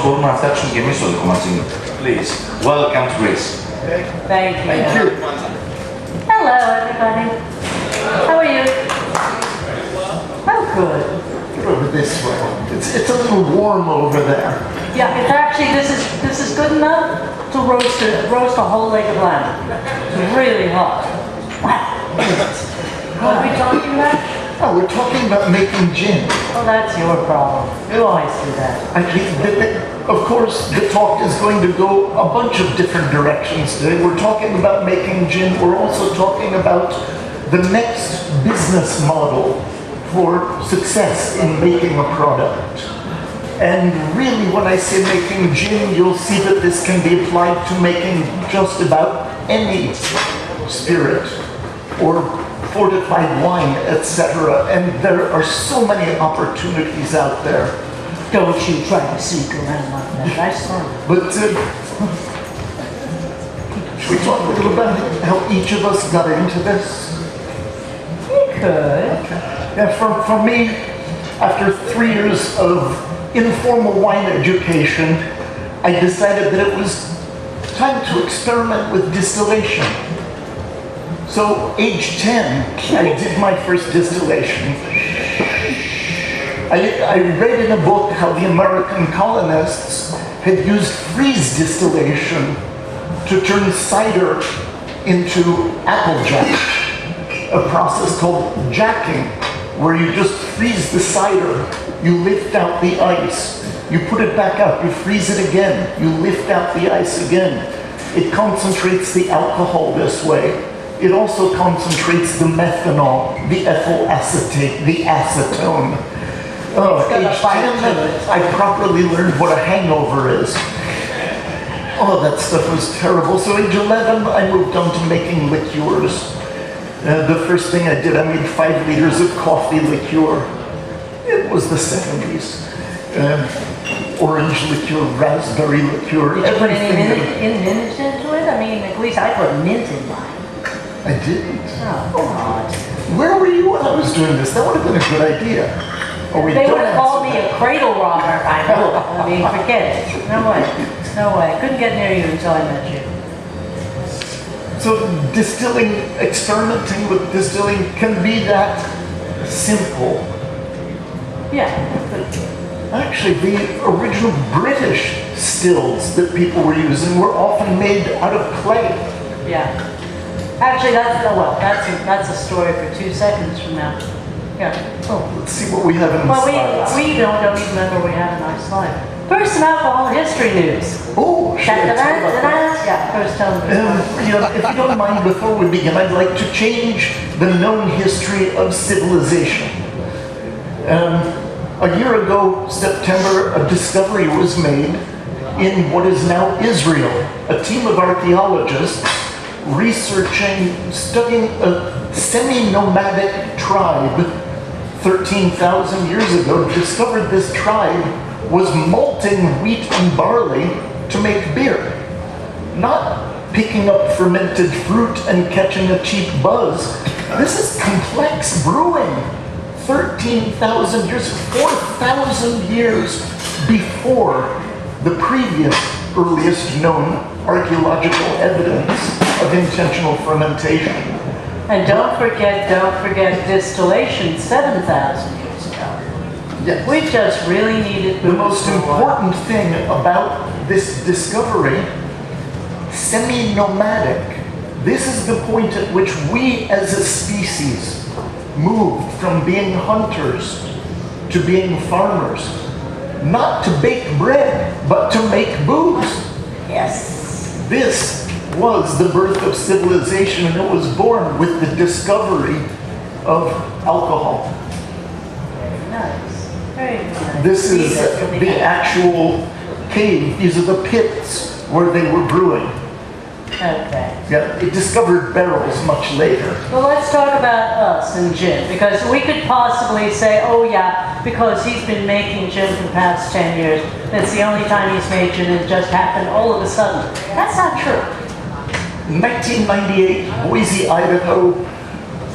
μπορούμε να φτιάξουμε και εμείς το δικό μας jingle. Please, welcome to Greece. Thank you. Hello, everybody. How are you? Oh, good. Get over this way. It's a little warm over there. Yeah, it's actually, this is good enough to roast a whole leg of lamb. It's really hot. Wow. What are we talking about? Oh, we're talking about making gin. Oh, that's your problem. You always do that. Of course, the talk is going to go a bunch of different directions today. We're talking about making gin. We're also talking about the next business model for success in making a product. And really, when I say making gin, you'll see that this can be applied to making just about any spirit or fortified wine, etc. And there are so many opportunities out there. Don't you try to sneak around like that. I saw you. But should we talk a little about how each of us got into this? You could. Okay. Yeah, for me, after 3 years of informal wine education, I decided that it was time to experiment with distillation. So, age 10, I did my first distillation. I read in a book how the American colonists had used freeze distillation to turn cider into applejack, a process called jacking, where you just freeze the cider, you lift out the ice, you put it back out, you freeze it again, you lift out the ice again. It concentrates the alcohol this way. It also concentrates the methanol, the ethyl acetate, the acetone. Age 10, I properly learned what a hangover is. Oh, that stuff was terrible. So age 11, I moved on to making liqueurs. The first thing I did, I made 5 liters of coffee liqueur. It was the 70s. Orange liqueur, raspberry liqueur, Did you put everything. any mint into it? I mean, at least I put mint in mine. I didn't. Oh, God. Where were you when I was doing this? That would have been a good idea. Oh, wait, They don't would have called me answer a cradle robber if I knew. I mean, forget it. No way. No way. I couldn't get near you until I met you. So distilling, experimenting with distilling can be that simple. Yeah. Actually, the original British stills that people were using were often made out of clay. Yeah. Actually, that's a story for 2 seconds from now. Yeah. Oh, let's see what we have in the Well, slides. we don't even remember we have a nice slide. First, some alcohol history news. Oh, sure. Tell about that. Yeah, first tell me. If you don't mind, before we begin, I'd like to change the known history of civilization. A year ago, September, a discovery was made in what is now Israel. A team of archaeologists studying a semi-nomadic tribe 13,000 years ago, discovered this tribe was malting wheat and barley to make beer. Not picking up fermented fruit and catching a cheap buzz. This is complex brewing. 13,000 years, 4,000 years before the previous earliest known archaeological evidence of intentional fermentation. And don't forget distillation 7,000 years ago. Yes. We just really needed The most important thing about this discovery, semi-nomadic, this is the point at which we as a species moved from being hunters to being farmers. Not to bake bread, but to make booze. Yes. This was the birth of civilization, and it was born with the discovery of alcohol. Very nice. Very nice. This is the actual cave. These are the pits where they were brewing. Okay. Yeah, it discovered barrels much later. Well, let's talk about us and gin, because we could possibly say, oh yeah, because he's been making gin for the past 10 years, that's the only time he's made gin, and it just happened all of a sudden. That's not true. In 1998, Boise, Idaho,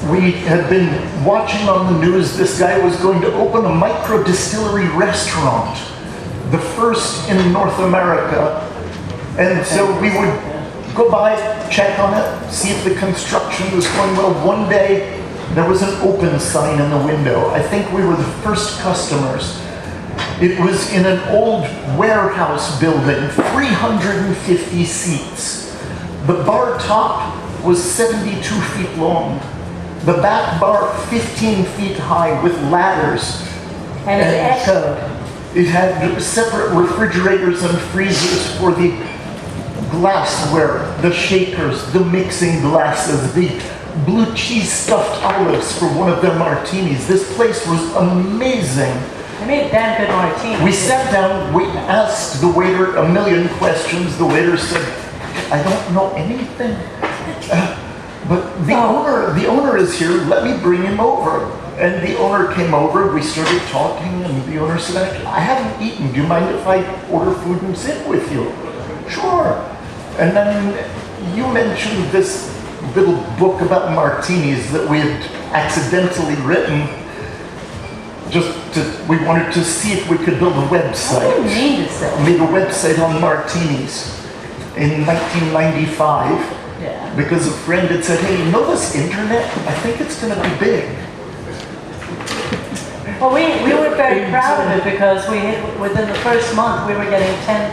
we had been watching on the news this guy was going to open a micro distillery restaurant the first in North America. And so we would go by, check on it, see if the construction was going well. One day, there was an open sign in the window. I think we were the first customers. It was in an old warehouse building, 350 seats. The bar top was 72 feet long. The back bar 15 feet high with ladders. And it echoed. It had separate refrigerators and freezers for the glassware, the shakers, the mixing glasses, the blue cheese stuffed olives for one of their martinis. This place was amazing. They made a damn good martini. We sat down, we asked the waiter a million questions. The waiter said, I don't know anything. But the owner is here, let me bring him over. And the owner came over, we started talking, and the owner said, I haven't eaten, do you mind if I order food and sit with you? Sure. And then you mentioned this little book about martinis that we had accidentally written. We wanted to see if we could build a website. I didn't mean to say. Made a website on martinis in 1995. Yeah. Because a friend had said, hey, you know this internet? I think it's going to be big. Well, we were very proud of it because within the first month we were getting 10,000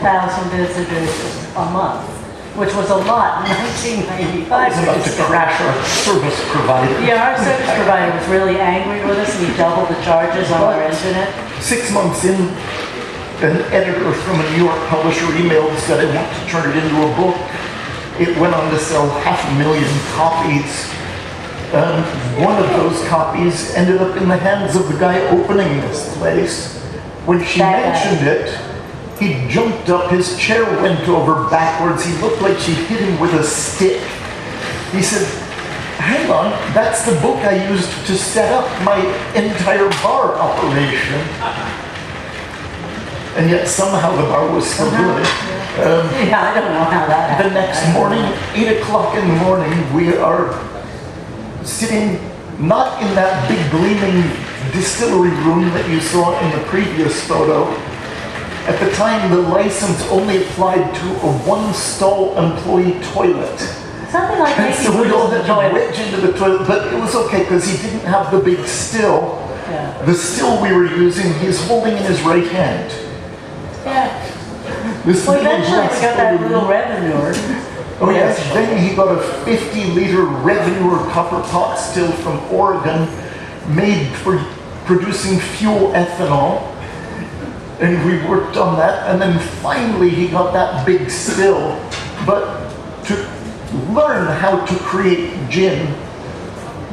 visitors a month, which was a lot in 1995. I was about to crash our service provider. Yeah, our service provider was really angry with us and he doubled the charges on our internet. 6 months in, an editor from a New York publisher emailed and said, I want to turn it into a book. It went on to sell 500,000 copies. One of those copies ended up in the hands of the guy opening this place. When she mentioned it, he jumped up, his chair went over backwards. He looked like she hit him with a stick. He said, hang on, that's the book I used to set up my entire bar operation. And yet somehow the bar was still doing it. Yeah, I don't know how that happened. The next morning, 8 o'clock in the morning, we are sitting not in that big gleaming distillery room that you saw in the previous photo. At the time, the license only applied to a one-stall employee toilet. Something like And making so we all had to toilet. wedge into the toilet, but it was okay because he didn't have the big still. Yeah. The still we were using, he's holding in his right hand. Yeah. This Well, little eventually we glass got that bottle- little revenue. Oh yes, then he got a 50-liter Revenue copper pot still from Oregon, made for producing fuel ethanol. And we worked on that, and then finally he got that big still. But to learn how to create gin,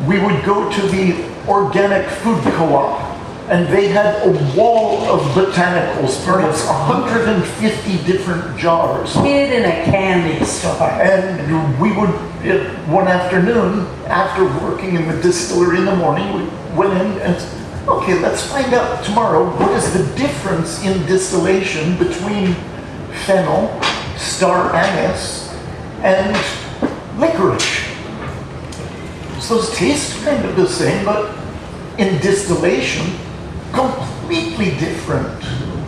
we would go to the organic food co-op, and they had a wall of botanicals, perhaps 150 different jars. Hid in a candy store. And we would, one afternoon, after working in the distillery in the morning, we went in and said, okay, let's find out tomorrow what is the difference in distillation between fennel, star anise, and licorice. So those taste kind of the same, but in distillation, completely different.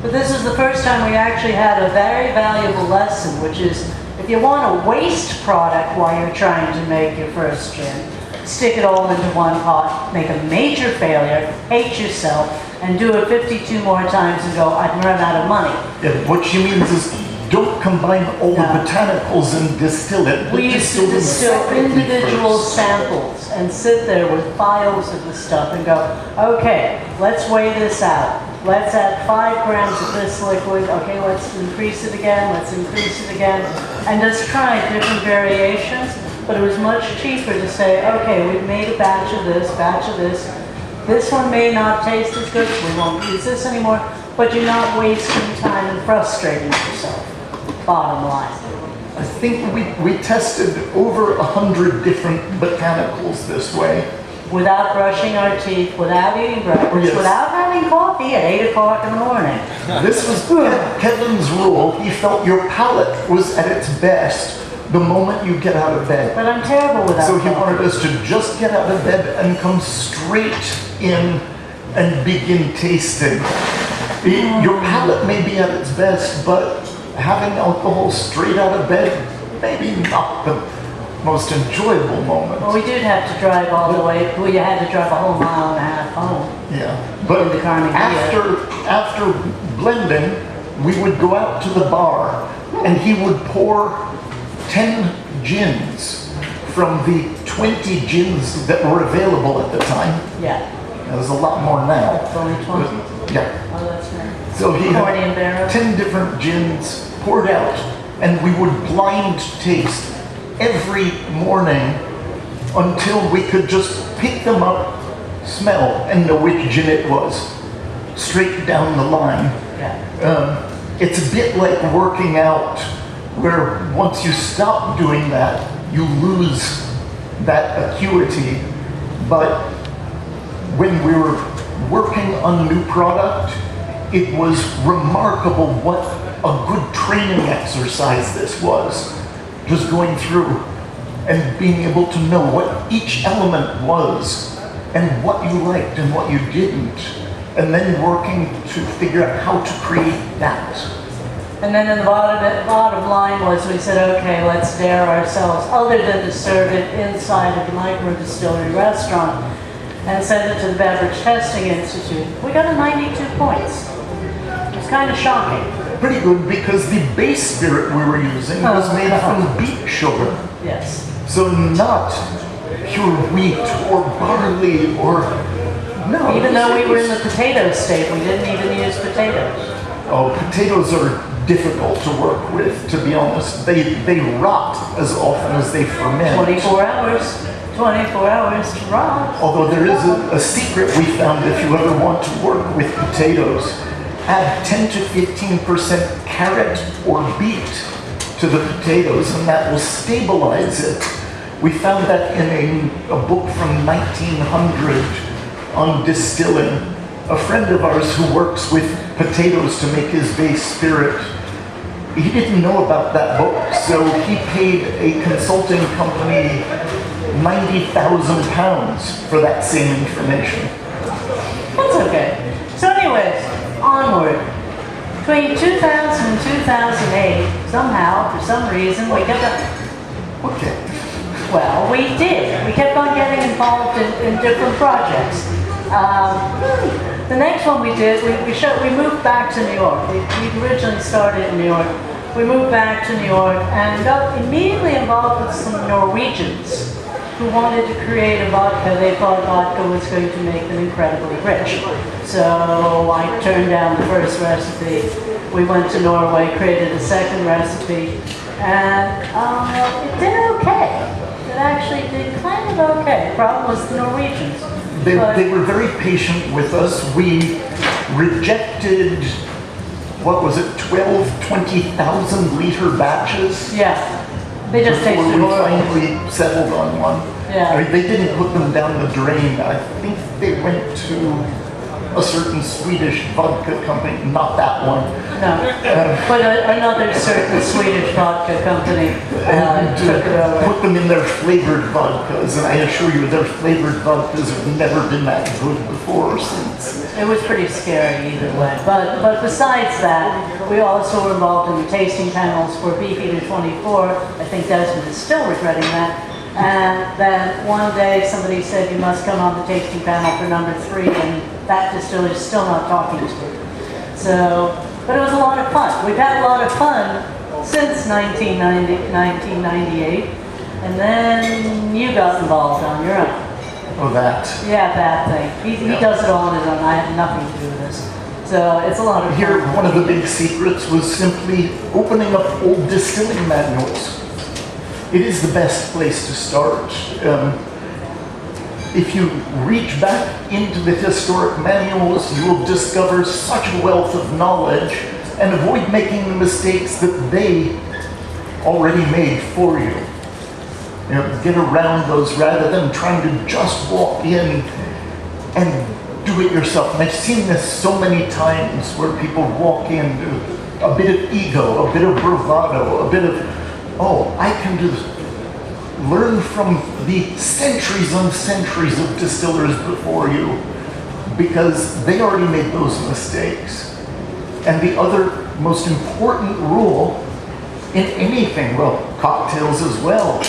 But this is the first time we actually had a very valuable lesson, which is if you want a waste product while you're trying to make your first gin, stick it all into one pot, make a major failure, hate yourself, and do it 52 more times and go, I've run out of money. Yeah, what she means is don't combine all the botanicals and distill it. We used to distill individual samples and sit there with files of the stuff and go, okay, let's weigh this out. Let's add 5 grams of this liquid. Okay, let's increase it again. Let's increase it again. And just try different variations. But it was much cheaper to say, okay, we've made a batch of this, batch of this. This one may not taste as good, so we won't use this anymore. But you're not wasting time and frustrating yourself. Bottom line. I think we tested over 100 different botanicals this way. Without brushing our teeth, without eating breakfast, Yes. without having coffee at 8 o'clock in the morning. This was Kevin's rule. He felt your palate was at its best the moment you get out of bed. But I'm terrible without So he coffee. wanted us to just get out of bed and come straight in and begin tasting. Your palate may be at its best, but having alcohol straight out of bed, maybe not the most enjoyable moment. Well, we did have to drive all the way. We had to drive a whole mile and a half home. Yeah, but In the Carnegie, after blending, we would go out to the bar, and he would pour 10 gins from the 20 gins that were available at the time. Yeah, There's a lot more now. it's only 20. Yeah. Oh, that's right. So he Accordion had barrel. 10 different gins poured out, and we would blind taste every morning until we could just pick them up, smell, and know which gin it was, straight down the line. Yeah. It's a bit like working out, where once you stop doing that, you lose that acuity. But when we were working on new product, it was remarkable what a good training exercise this was. Just going through and being able to know what each element was and what you liked and what you didn't, and then working to figure out how to create that. And then the bottom line was we said, okay, let's dare ourselves, other than to serve it inside of the micro distillery restaurant and send it to the Beverage Testing Institute. We got a 92 points. It was kind of shocking. Pretty good, because the base spirit we were using was made from beet sugar. Yes. So not pure wheat or barley or, no. Even though we were in the potato state, we didn't even use potatoes. Oh, potatoes are difficult to work with, to be honest. They rot as often as they ferment. 24 hours to rot. Although there is a secret we found if you ever want to work with potatoes. Add 10 to 15% carrot or beet to the potatoes, and that will stabilize it. We found that in a book from 1900 on distilling. A friend of ours who works with potatoes to make his base spirit, he didn't know about that book, so he paid a consulting company £90,000 for that same information. That's okay. So anyways, onward. Between 2000 and 2008, somehow, for some reason, we kept on, Okay. well, we did. We kept on getting involved in different projects. The next one we did, we moved back to New York. We originally started in New York. We moved back to New York and got immediately involved with some Norwegians who wanted to create a vodka. They thought vodka was going to make them incredibly rich. So I turned down the first recipe. We went to Norway, created a second recipe, and it did okay. It actually did kind of okay. The problem was the Norwegians. They were very patient with us. We rejected, what was it, 20,000 liter batches? Yeah, they just Before tasted we horrible. finally settled on one. Yeah. I mean, they didn't put them down the drain. I think they went to a certain Swedish vodka company, not that one. No, but another certain Swedish vodka company took it over. Put them in their flavored vodkas, and I assure you their flavored vodkas have never been that good before or since. It was pretty scary either way. But besides that, we also were involved in the tasting panels for Beefeater 24. I think Desmond is still regretting that. And then one day somebody said you must come on the tasting panel for number 3, and that distiller is still not talking to me. So, but it was a lot of fun. We've had a lot of fun since 1998, and then you got involved on your own. Oh, that. Yeah, that thing. He does it all on his own. I have nothing to do with this. So it's a lot of fun. Here, one of the big secrets was simply opening up old distilling manuals. It is the best place to start. If you reach back into the historic manuals, you will discover such a wealth of knowledge and avoid making the mistakes that they already made for you. You know, get around those rather than trying to just walk in and do it yourself. And I've seen this so many times where people walk in, a bit of ego, a bit of bravado, a bit of, oh, I can do this. Learn from the centuries and centuries of distillers before you, because they already made those mistakes. And the other most important rule in anything, well, cocktails as well,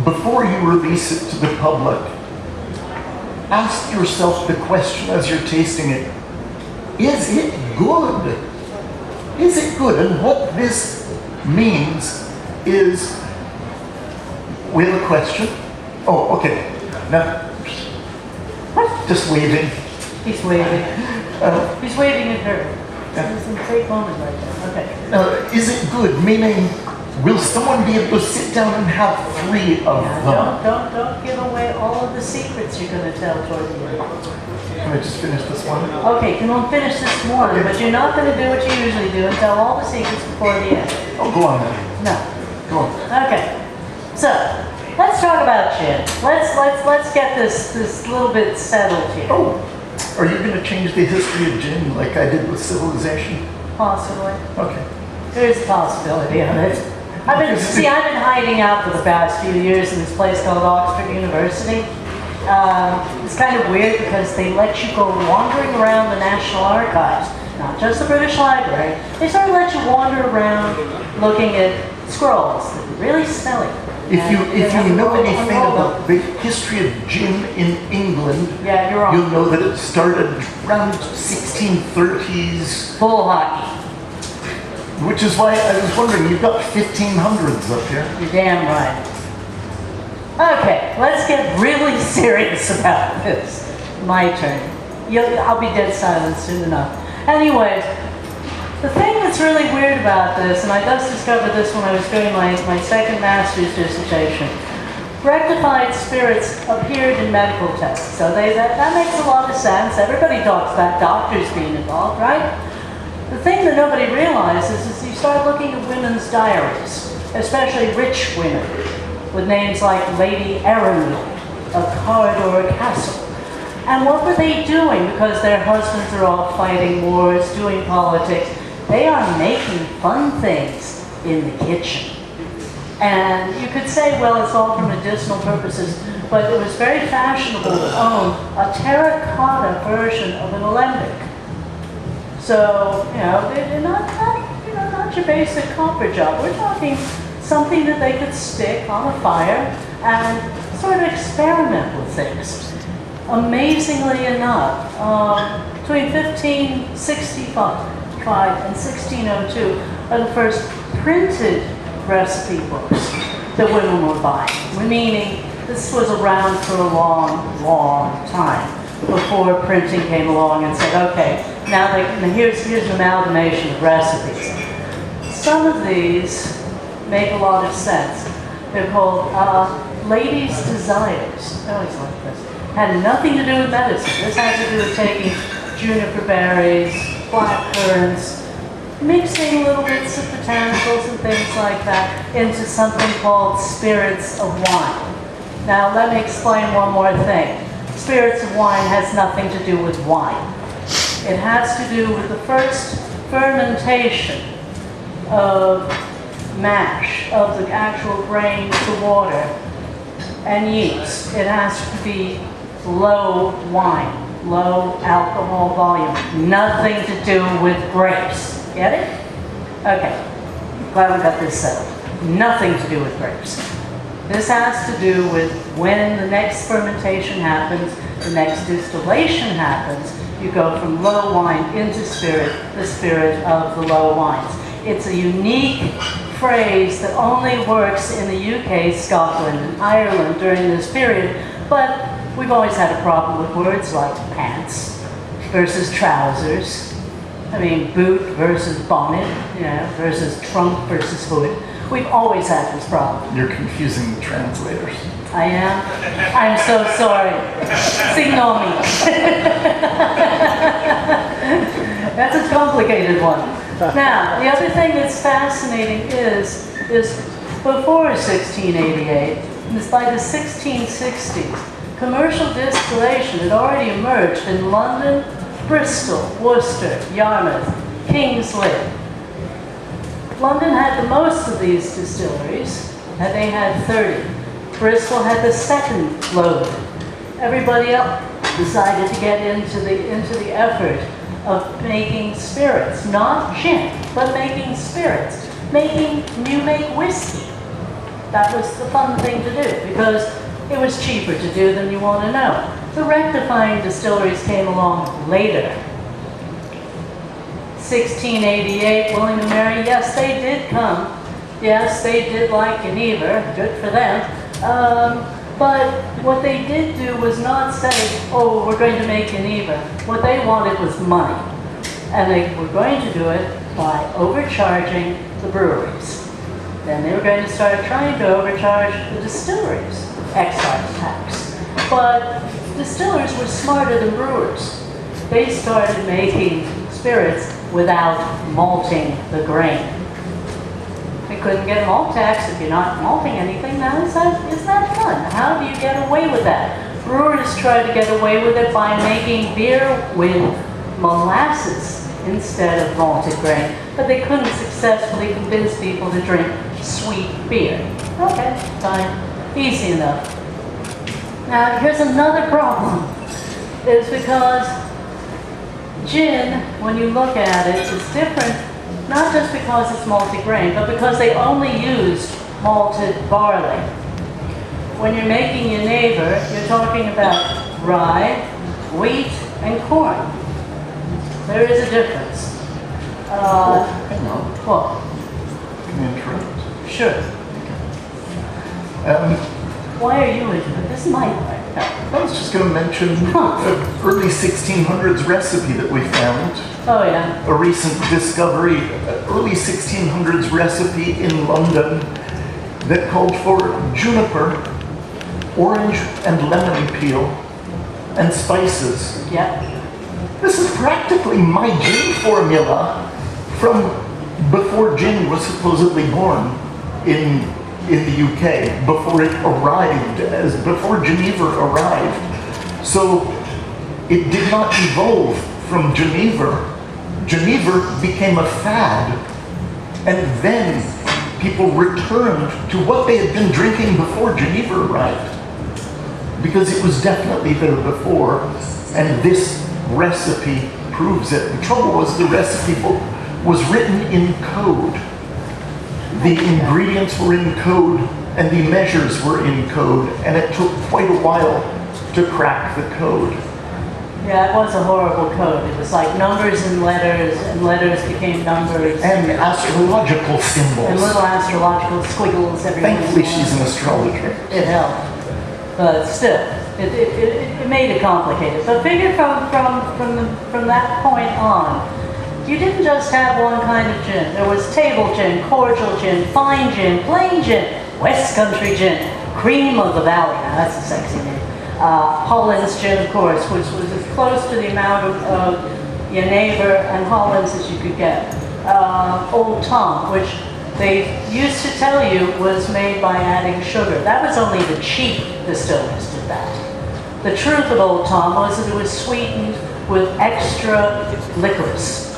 before you release it to the public, ask yourself the question as you're tasting it, is it good? Is it good? And what this means is, we have a question. Oh, okay. Now, just waving. He's waving. He's waving at her. It's a great moment right there. Okay. Is it good? Meaning, will someone be able to sit down and have 3 of them? Don't give away all of the secrets you're going to tell toward the end. Can I just finish this one? Okay, you won't finish this one, Okay. but you're not going to do what you usually do and tell all the secrets before the end. Oh, go on then. No. Go on. Okay. So, let's talk about gin. Let's get this little bit settled here. Oh, are you going to change the history of gin like I did with civilization? Possibly. Okay. There's a possibility of it. I've been hiding out for the past few years in this place called Oxford University. It's kind of weird because they let you go wandering around the National Archives, not just the British Library. They sort of let you wander around looking at scrolls that are really smelly. If you know anything about the history of gin in England, yeah, you're wrong. you'll know that it started around 1630s. Bull hockey. Which is why I was wondering, you've got 1500s up here. You're damn right. Okay, let's get really serious about this. My turn. I'll be dead silent soon enough. Anyway, the thing that's really weird about this, and I just discovered this when I was doing my second master's dissertation, rectified spirits appeared in medical texts. So that makes a lot of sense. Everybody talks about doctors being involved, right? The thing that nobody realizes is you start looking at women's diaries, especially rich women, with names like Lady Arundel, of Corridor Castle. And what were they doing? Because their husbands are all fighting wars, doing politics. They are making fun things in the kitchen. And you could say, well, it's all for medicinal purposes, but it was very fashionable to own a terracotta version of an alembic. So, they're not your basic copper job. We're talking something that they could stick on a fire and sort of experiment with things. Amazingly enough, between 1565 and 1602 are the first printed recipe books that women were buying. Meaning, this was around for a long, long time before printing came along and said, okay, now here's an amalgamation of recipes. Some of these make a lot of sense. They're called Ladies' Desires. I always like this. Had nothing to do with medicine. This had to do with taking juniper berries, black currants, mixing little bits of botanicals and things like that into something called spirits of wine. Now let me explain one more thing. Spirits of wine has nothing to do with wine. It has to do with the first fermentation of mash, of the actual grain to water and yeast. It has to be low wine, low alcohol volume. Nothing to do with grapes. Get it? Okay. Glad we got this settled. Nothing to do with grapes. This has to do with when the next fermentation happens, the next distillation happens, you go from low wine into spirit, the spirit of the low wines. It's a unique phrase that only works in the UK, Scotland, and Ireland during this period, but we've always had a problem with words like pants versus trousers. I mean, boot versus bonnet, versus trunk versus hood. We've always had this problem. You're confusing the translators. I am? I'm so sorry. Signal me. That's a complicated one. Now, the other thing that's fascinating is before 1688, by the 1660s, commercial distillation had already emerged in London, Bristol, Worcester, Yarmouth, King's Lynn. London had the most of these distilleries, and they had 30. Bristol had the second load. Everybody else decided to get into the effort of making spirits, not gin, but making spirits. You make whiskey. That was the fun thing to do because it was cheaper to do than you want to know. The rectifying distilleries came along later. 1688, William and Mary, yes, they did come. Yes, they did like Geneva, good for them. But what they did do was not say, oh, we're going to make Geneva. What they wanted was money. And they were going to do it by overcharging the breweries. Then they were going to start trying to overcharge the distilleries, excise tax. But distillers were smarter than brewers. They started making spirits without malting the grain. We couldn't get a malt tax if you're not malting anything. Now, isn't that fun? How do you get away with that? Brewers tried to get away with it by making beer with molasses instead of malted grain, but they couldn't successfully convince people to drink sweet beer. Okay, fine, easy enough. Now, here's another problem. It's because gin, when you look at it, is different, not just because it's multi-grain, but because they only used malted barley. When you're making your neighbor, you're talking about rye, wheat, and corn. There is a difference. Hang on. What? Can I interrupt? Sure. Why are you into it? This is my part. I was just going to mention an early 1600s recipe that we found. Oh, yeah. A recent discovery, an early 1600s recipe in London that called for juniper, orange and lemon peel, and spices. Yep. This is practically my gin formula from before gin was supposedly born in the UK, before it arrived, before Geneva arrived. So it did not evolve from Geneva. Geneva became a fad, and then people returned to what they had been drinking before Geneva arrived, because it was definitely there before, and this recipe proves it. The trouble was the recipe book was written in code. The ingredients were in code and the measures were in code, and it took quite a while to crack the code. Yeah, it was a horrible code. It was like numbers and letters became numbers. And astrological symbols. And little astrological squiggles everywhere. Thankfully she's an astrologer. It helped. But still, it made it complicated. But figure from that point on, you didn't just have one kind of gin. There was table gin, cordial gin, fine gin, plain gin, West Country gin, cream of the valley. Now that's a sexy name. Hollands gin, of course, which was as close to the amount of your neighbor and Hollands as you could get. Old Tom, which they used to tell you was made by adding sugar. That was only the cheap distillers did that. The truth of Old Tom was that it was sweetened with extra licorice.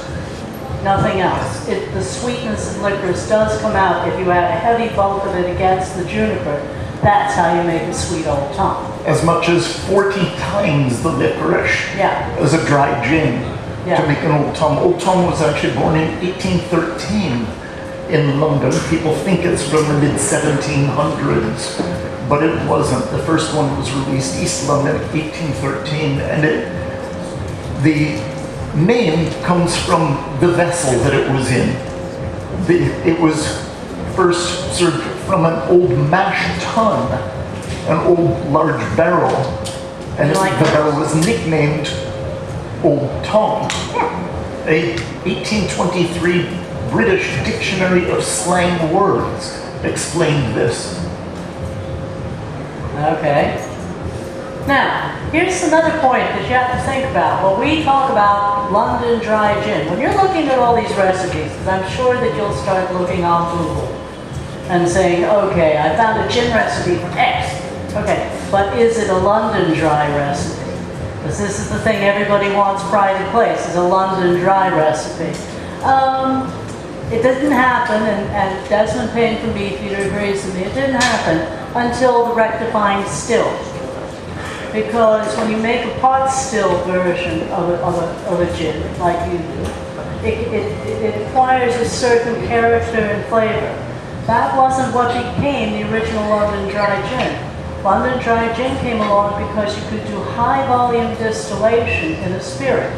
Nothing else. The sweetness of licorice does come out if you add a heavy bulk of it against the juniper. That's how you make a sweet Old Tom. As much as 40 times the licorice as a dry gin to make an Old Tom. Old Tom was actually born in 1813 in London. People think it's from the mid-1700s, but it wasn't. The first one was released East London in 1813, and the name comes from the vessel that it was in. It was first served from an old mash tun, an old large barrel, and the barrel was nicknamed Old Tom. A 1823 British Dictionary of Slang Words explained this. Okay. Now, here's another point that you have to think about. When we talk about London dry gin, when you're looking at all these recipes, because I'm sure that you'll start looking on Google and saying, okay, I found a gin recipe for X. Okay, but is it a London dry recipe? Because this is the thing everybody wants pride of place, is a London dry recipe. It didn't happen, and Desmond Payne from Beefeater agrees with me, it didn't happen until the rectifying still. Because when you make a pot still version of a gin, like you do, it acquires a certain character and flavor. That wasn't what became the original London Dry Gin. London Dry Gin came along because you could do high volume distillation in a spirit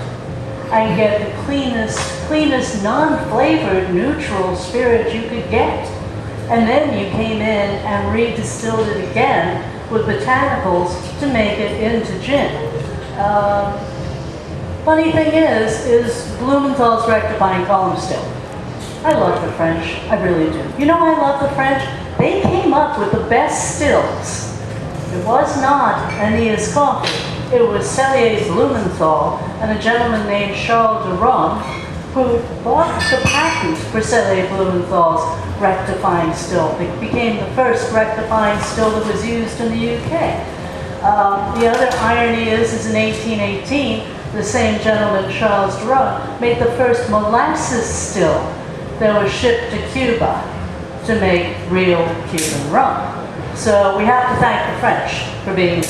and get the cleanest non-flavored neutral spirit you could get. And then you came in and redistilled it again with botanicals to make it into gin. Funny thing is Blumenthal's rectifying column still. I love the French, I really do. You know I love the French? They came up with the best stills. It was not Aeneas coffee. It was Cellier Blumenthal and a gentleman named Charles de Rome who bought the patent for Cellier Blumenthal's rectifying still. It became the first rectifying still that was used in the UK. The other irony is in 1818, the same gentleman, Charles de Rome, made the first molasses still that was shipped to Cuba to make real Cuban rum. So we have to thank the French for being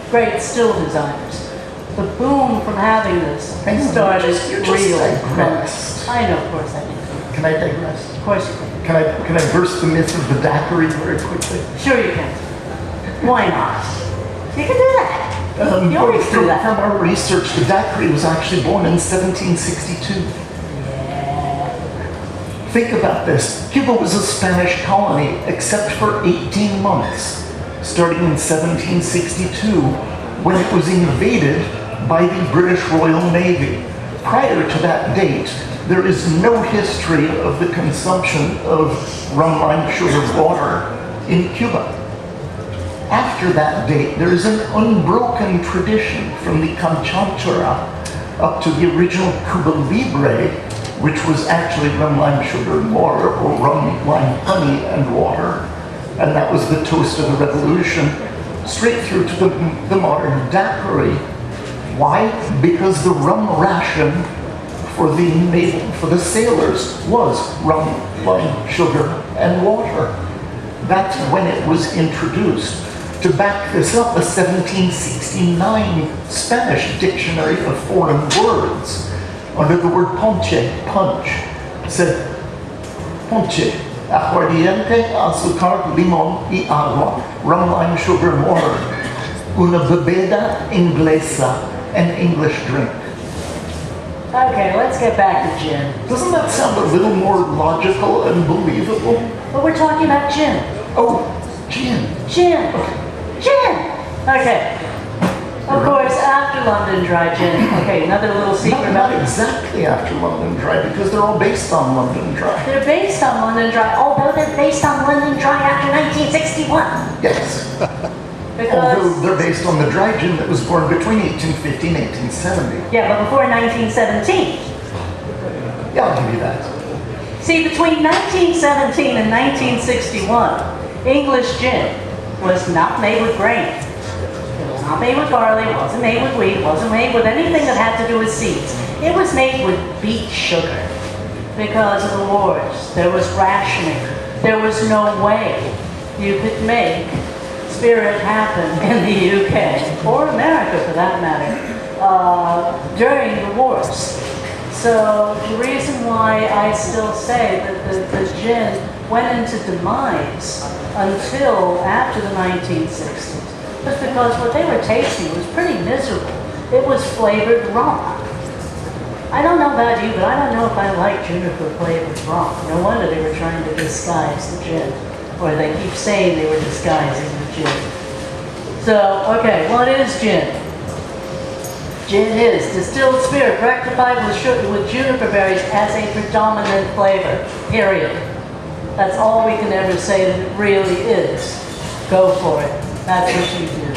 great still designers. The boom from having this started real. I know, of course I did. Can I digress? Of course you can. Can I burst the myth of the daiquiri very quickly? Sure you can. Why not? You can do that. You always do that. From our research, the daiquiri was actually born in 1762. Think about this. Cuba was a Spanish colony, except for 18 months, starting in 1762, when it was invaded by the British Royal Navy. Prior to that date, there is no history of the consumption of rum, lime, sugar, water in Cuba. After that date, there is an unbroken tradition from the Conchantura up to the original Cuba Libre, which was actually rum, lime, sugar, and water, or rum, lime, honey, and water. And that was the toast of the revolution, straight through to the modern daiquiri. Why? Because the rum ration for the sailors was rum, lime, sugar, and water. That's when it was introduced. To back this up, a 1769 Spanish dictionary of foreign words, under the word ponche, punch, said ponche, aguardiente, azúcar, limón y agua, rum, lime, sugar, and water, una bebida inglesa, an English drink. Okay, let's get back to gin. Doesn't that sound a little more logical and believable? But we're talking about gin. Oh, gin. Gin. Okay. Gin! Okay. Of course, after London Dry Gin. Okay, another little secret. Not exactly after London Dry, because they're all based on London Dry. They're based on London Dry, although they're based on London Dry after 1961. Yes. Because, although they're based on the dry gin that was born between 1850 and 1870. yeah, but before 1917. Yeah, I'll give you that. See, between 1917 and 1961, English gin was not made with grain. It was not made with barley, it wasn't made with wheat, it wasn't made with anything that had to do with seeds. It was made with beet sugar because of the wars. There was rationing. There was no way you could make spirit happen in the UK, or America for that matter, during the wars. So the reason why I still say that the gin went into demise until after the 1960s was because what they were tasting was pretty miserable. It was flavored rum. I don't know about you, but I don't know if I like juniper flavored rum. No wonder they were trying to disguise the gin. Or they keep saying they were disguising the gin. So, okay, what is gin? Gin is distilled spirit rectified with sugar, with juniper berries as a predominant flavor, period. That's all we can ever say that it really is. Go for it. That's what you do.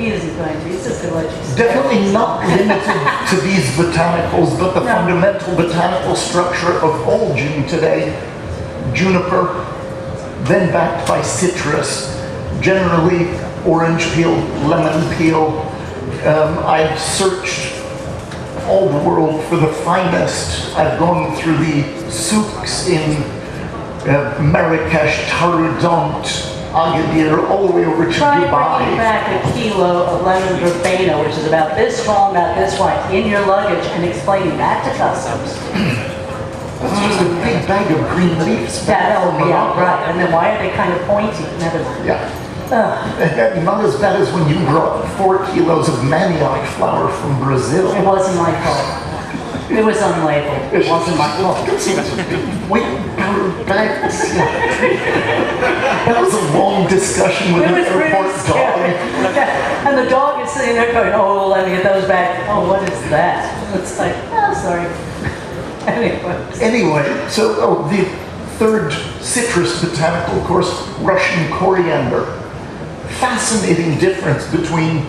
He isn't going to. He's just going to let you say. Definitely not limited to these botanicals, but the fundamental botanical structure of all gin today. Juniper, then backed by citrus, generally orange peel, lemon peel. I've searched all the world for the finest. I've gone through the souks in Marrakesh, Taroudant, Agadir, all the way over to Try bringing Dubai. back a kilo of lemon verbena, which is about this tall, about this wide, in your luggage, and explaining that to customs. That's just a big bag of green leaves. Yeah, right. And then why are they kind of pointy? Never mind. Yeah. Not as bad as when you brought 4 kilos of manioc flour from Brazil. It wasn't my fault. It was unlabeled. It wasn't my fault. Wait, bags. That was a long discussion with It an was really airport scary. dog. Yeah. And the dog is sitting there going, oh, let me get those back. Oh, what is that? It's like, oh, sorry. Anyway, so the third citrus botanical course, Russian coriander. Fascinating difference between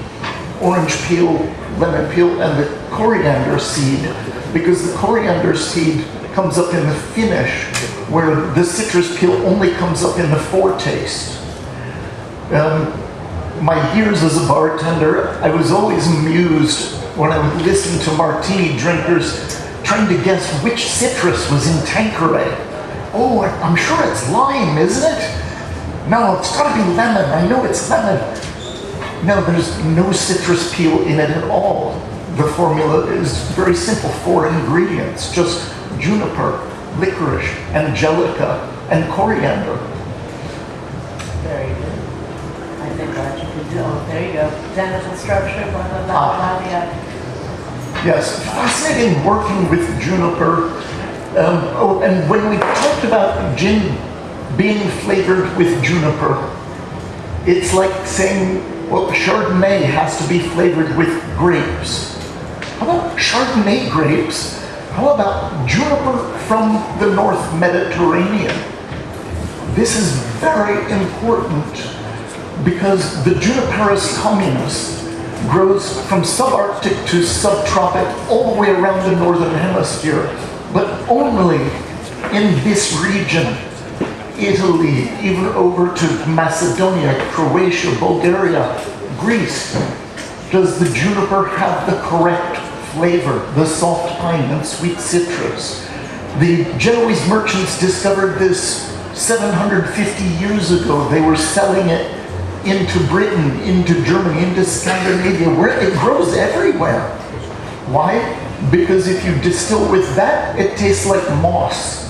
orange peel, lemon peel, and the coriander seed, because the coriander seed comes up in the finish, where the citrus peel only comes up in the foretaste. My years as a bartender, I was always amused when I would listen to martini drinkers trying to guess which citrus was in Tanqueray. Oh, I'm sure it's lime, isn't it? No, it's gotta be lemon. I know it's lemon. No, there's no citrus peel in it at all. The formula is very simple, 4 ingredients, just juniper, licorice, angelica, and coriander. Very good. I think that you could do. Oh, there you go. Genital structure, blah, blah, blah, blah, yeah. Yes, fascinating working with juniper. And when we talked about gin being flavored with juniper, it's like saying, well, Chardonnay has to be flavored with grapes. How about Chardonnay grapes? How about juniper from the North Mediterranean? This is very important because the Juniperus communis grows from subarctic to subtropic all the way around the northern hemisphere, but only in this region. Italy, even over to Macedonia, Croatia, Bulgaria, Greece. Does the juniper have the correct flavor, the soft pine and sweet citrus? The Genoese merchants discovered this 750 years ago. They were selling it into Britain, into Germany, into Scandinavia, where it grows everywhere. Why? Because if you distill with that, it tastes like moss.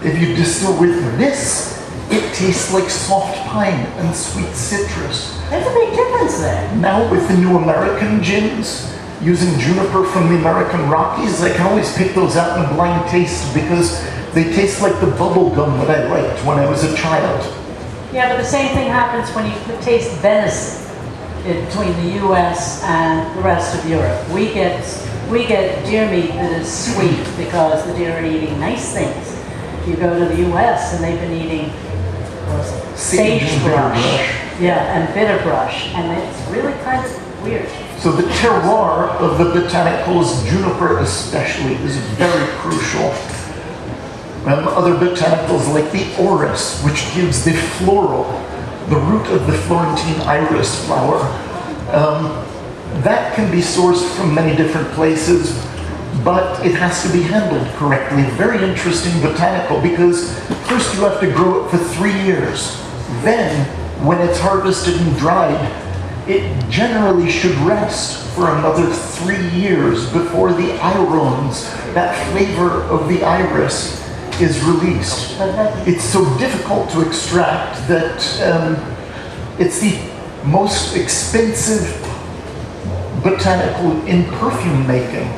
If you distill with this, it tastes like soft pine and sweet citrus. There's a big difference there. Now with the new American gins, using juniper from the American Rockies, I can always pick those out in a blind taste because they taste like the bubble gum that I liked when I was a child. Yeah, but the same thing happens when you taste venison between the U.S. and the rest of Europe. We get deer meat that is sweet because the deer are eating nice things. You go to the U.S. and they've been eating sagebrush, and bitterbrush, and it's really kind of weird. So the terroir of the botanicals, juniper especially, is very crucial. Other botanicals like the orris, which gives the floral, the root of the Florentine iris flower, that can be sourced from many different places, but it has to be handled correctly. Very interesting botanical, because first you have to grow it for 3 years. Then, when it's harvested and dried, it generally should rest for another 3 years before the irones, that flavor of the iris, is released. It's so difficult to extract that it's the most expensive botanical in perfume making.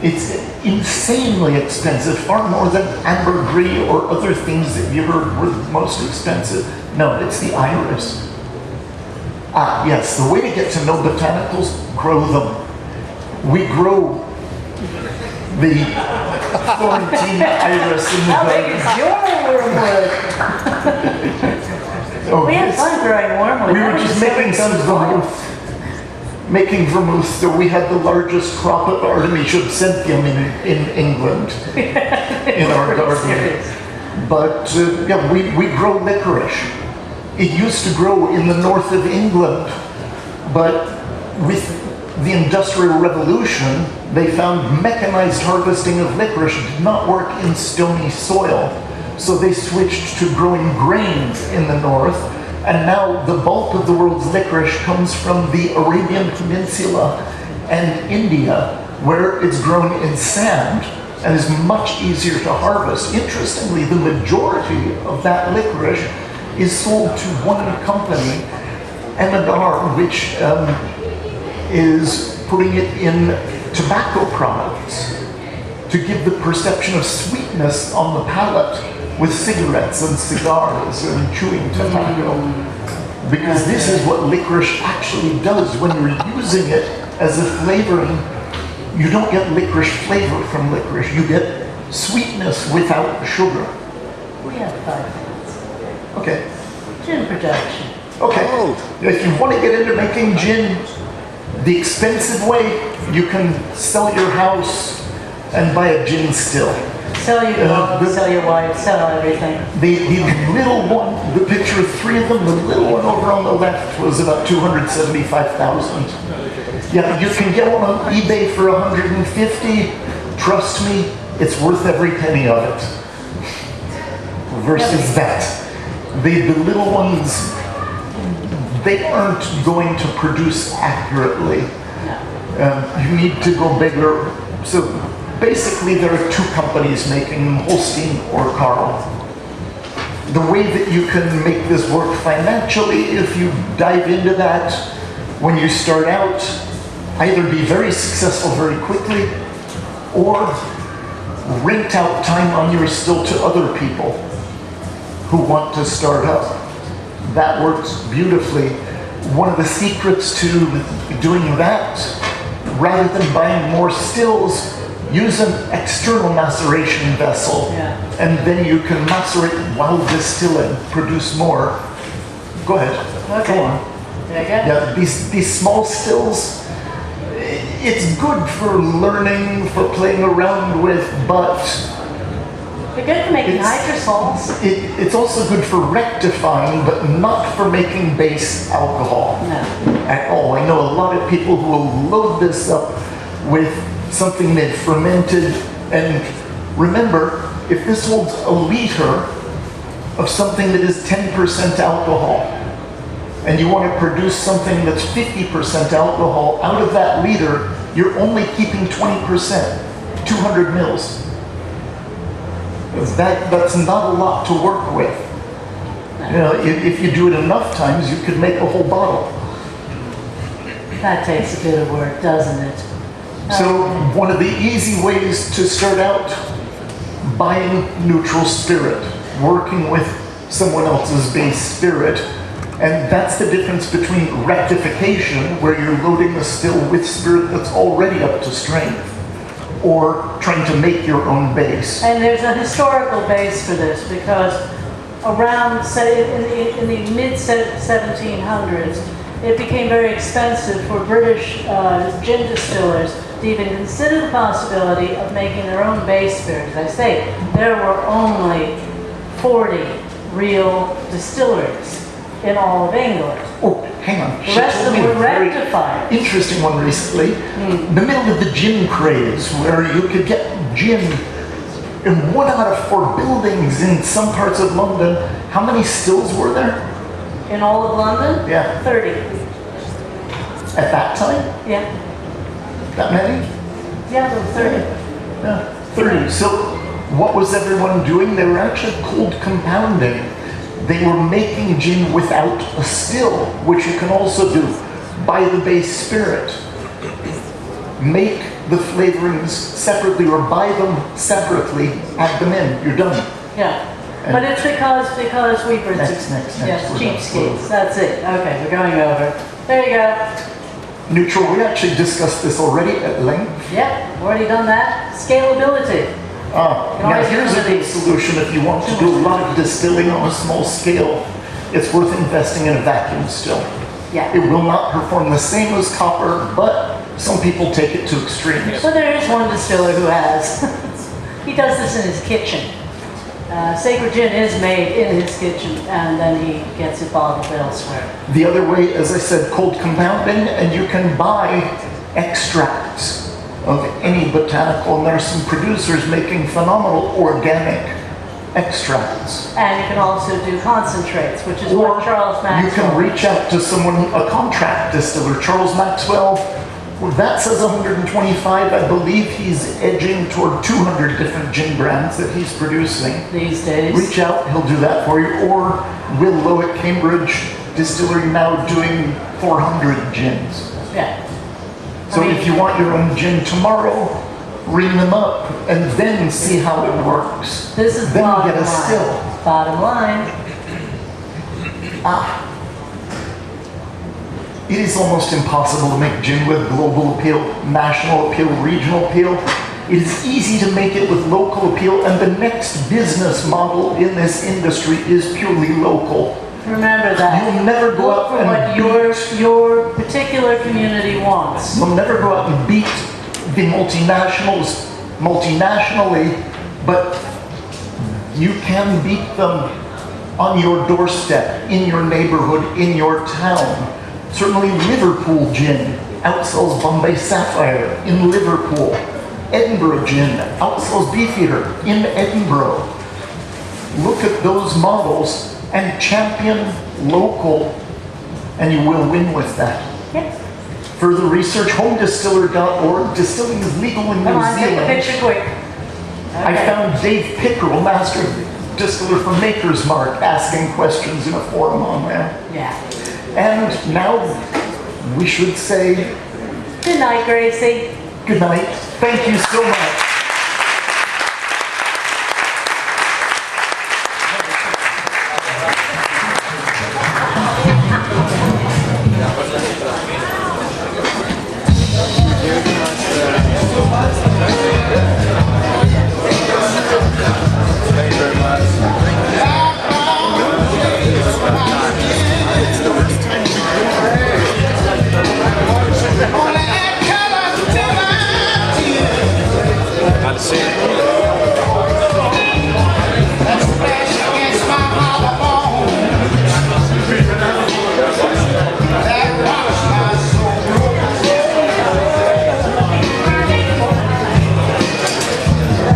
It's insanely expensive, far more than ambergris or other things that you heard were the most expensive. No, it's the iris. Ah, yes, the way to get to know botanicals, grow them. We grow the Florentine iris in the How big garden. is your wormwood? Oh, We had yes. fun growing wormwood. We That were was just so making some fun. vermouth. Making vermouth, so we had the largest crop of Artemisia absinthium in England, in our garden. Serious. But yeah, we grow licorice. It used to grow in the north of England, but with the Industrial Revolution, they found mechanized harvesting of licorice did not work in stony soil. So they switched to growing grain in the north, and now the bulk of the world's licorice comes from the Arabian Peninsula and India, where it's grown in sand and is much easier to harvest. Interestingly, the majority of that licorice is sold to one company, M&R, which is putting it in tobacco products to give the perception of sweetness on the palate with cigarettes and cigars and chewing tobacco. Because this is what licorice actually does. When you're using it as a flavoring, you don't get licorice flavor from licorice. You get sweetness without sugar. We have 5 minutes. Okay. Gin production. Okay. If you want to get into making gin the expensive way, you can sell your house and buy a gin still. Sell your dog, sell your wife, sell everything. The little one, the picture of 3 of them, the little one over on the left was about 275,000. Yeah, you can get one on eBay for 150. Trust me, it's worth every penny of it. Versus that. The little ones, they aren't going to produce accurately. You need to go bigger. So basically there are 2 companies making them, Holstein or Carl. The way that you can make this work financially, if you dive into that when you start out, either be very successful very quickly or rent out time on your still to other people who want to start up. That works beautifully. One of the secrets to doing that, rather than buying more stills, use an external maceration vessel, and then you can macerate while distilling, produce more. Go ahead. Okay. Go on. Yeah, these small stills, it's good for learning, for playing around with, but they're good for making hydrosols. It's also good for rectifying, but not for making base alcohol at all. I know a lot of people who will load this up with something they've fermented, and remember, if this holds a liter of something that is 10% alcohol, and you want to produce something that's 50% alcohol, out of that liter, you're only keeping 20%, 200 mils. That's not a lot to work with. You know, if you do it enough times, you could make a whole bottle. That takes a bit of work, doesn't it? So one of the easy ways to start out, buying neutral spirit, working with someone else's base spirit. And that's the difference between rectification, where you're loading the still with spirit that's already up to strength, or trying to make your own base. And there's a historical base for this, because around, say, in the mid-1700s, it became very expensive for British gin distillers to even consider the possibility of making their own base spirit. As I say, there were only 40 real distilleries in all of England. Oh, hang on. The rest of them were rectifiers. Interesting one recently. The middle of the gin craze, where you could get gin in 1 out of 4 buildings in some parts of London. How many stills were there? In all of London? Yeah. 30. At that time? Yeah. That many? Yeah, there were 30. Yeah, 30. So what was everyone doing? They were actually cold compounding. They were making gin without a still, which you can also do. Buy the base spirit. Make the flavorings separately, or buy them separately, add them in, you're done. Yeah. But it's because we were Next. yes, cheapskates. That's it. Okay, we're going over. There you go. Neutral, we actually discussed this already at length. Yep, already done that. Scalability. Now here's a good solution if you want to do a lot of distilling on a small scale. It's worth investing in a vacuum still. Yeah. It will not perform the same as copper, but some people take it to extremes. Well, there is one distiller who has. He does this in his kitchen. Sacred gin is made in his kitchen, and then he gets it bottled elsewhere. The other way, as I said, cold compounding, and you can buy extracts of any botanical, and there are some producers making phenomenal organic extracts. And you can also do concentrates, which is Or what Charles you Maxwell. can reach out to someone, a contract distiller, Charles Maxwell. Well, that says 125. I believe he's edging toward 200 different gin brands that he's producing. These days. Reach out, he'll do that for you. Or Will Lowe at Cambridge Distillery now doing 400 gins. Yeah. So if you want your own gin tomorrow, ring them up and then see how it works. This is then bottom you get a line. still. Bottom line. It is almost impossible to make gin with global appeal, national appeal, regional appeal. It is easy to make it with local appeal, and the next business model in this industry is purely local. Remember that. You'll never go Look out for and what your particular community wants. You'll never go out and beat the multinationals multinationally, but you can beat them on your doorstep, in your neighborhood, in your town. Certainly Liverpool gin outsells Bombay Sapphire in Liverpool. Edinburgh gin outsells Beefeater in Edinburgh. Look at those models and champion local, and you will win with that. Yep. Further research, homedistiller.org. Distilling is legal in Come New on, take a Zealand. picture quick. I found Dave Pickerel, master distiller from Maker's Mark, asking questions in a forum on there. Yeah. And now we should say Good night, Gracie. good night. Thank you so much.